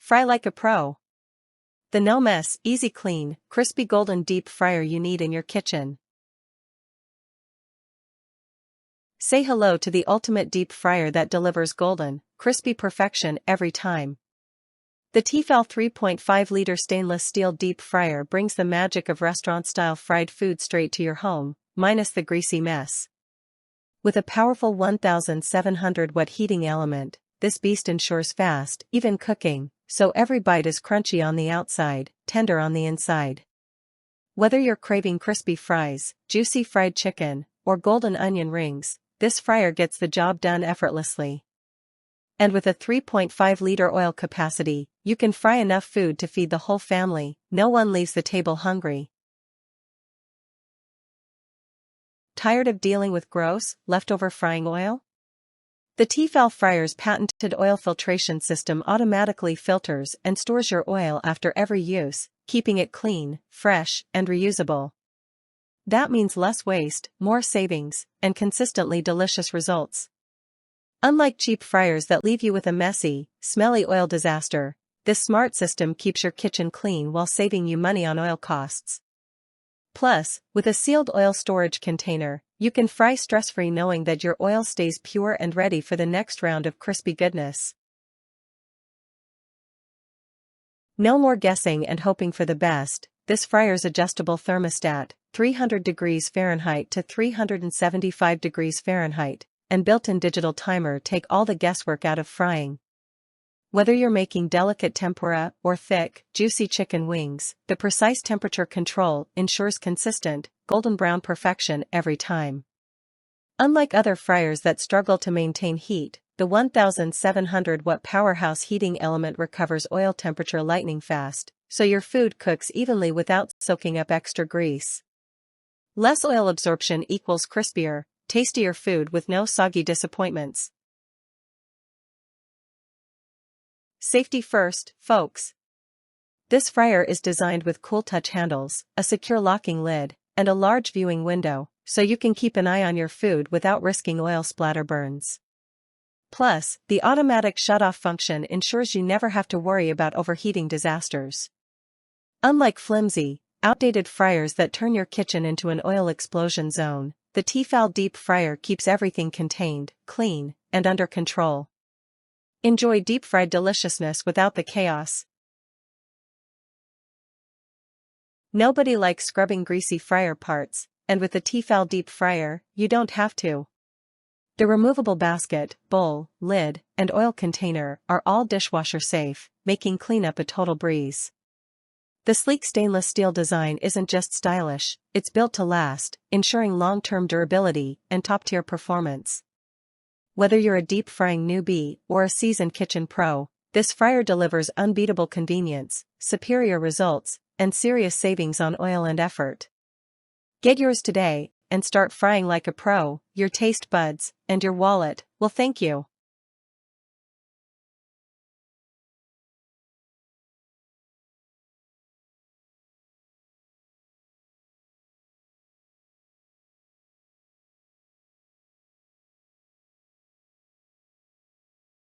Fry like a pro. The no mess, easy clean, crispy golden deep fryer you need in your kitchen. Say hello to the ultimate deep fryer that delivers golden, crispy perfection every time. The T-fal 3.5-liter stainless steel deep fryer brings the magic of restaurant-style fried food straight to your home, minus the greasy mess. With a powerful 1700-watt heating element, this beast ensures fast, even cooking, so every bite is crunchy on the outside, tender on the inside. Whether you're craving crispy fries, juicy fried chicken, or golden onion rings, this fryer gets the job done effortlessly. And with a 3.5-liter oil capacity, you can fry enough food to feed the whole family. No one leaves the table hungry. Tired of dealing with gross, leftover frying oil? The T-fal fryer's patented oil filtration system automatically filters and stores your oil after every use, keeping it clean, fresh, and reusable. That means less waste, more savings, and consistently delicious results. Unlike cheap fryers that leave you with a messy, smelly oil disaster, this smart system keeps your kitchen clean while saving you money on oil costs. Plus, with a sealed oil storage container, you can fry stress-free knowing that your oil stays pure and ready for the next round of crispy goodness. No more guessing and hoping for the best. This fryer's adjustable thermostat, 300 degrees Fahrenheit to 375 degrees Fahrenheit, and built-in digital timer take all the guesswork out of frying. Whether you're making delicate tempura or thick, juicy chicken wings, the precise temperature control ensures consistent, golden brown perfection every time. Unlike other fryers that struggle to maintain heat, the 1700-watt powerhouse heating element recovers oil temperature lightning fast, so your food cooks evenly without soaking up extra grease. Less oil absorption equals crispier, tastier food with no soggy disappointments. Safety first, folks. This fryer is designed with cool touch handles, a secure locking lid, and a large viewing window, so you can keep an eye on your food without risking oil splatter burns. Plus, the automatic shut-off function ensures you never have to worry about overheating disasters. Unlike flimsy, outdated fryers that turn your kitchen into an oil explosion zone, the T-fal deep fryer keeps everything contained, clean, and under control. Enjoy deep-fried deliciousness without the chaos. Nobody likes scrubbing greasy fryer parts, and with the T-fal deep fryer, you don't have to. The removable basket, bowl, lid, and oil container are all dishwasher-safe, making cleanup a total breeze. The sleek stainless steel design isn't just stylish, it's built to last, ensuring long-term durability and top-tier performance. Whether you're a deep-frying newbie or a seasoned kitchen pro, this fryer delivers unbeatable convenience, superior results, and serious savings on oil and effort. Get yours today, and start frying like a pro. Your taste buds and your wallet will thank you.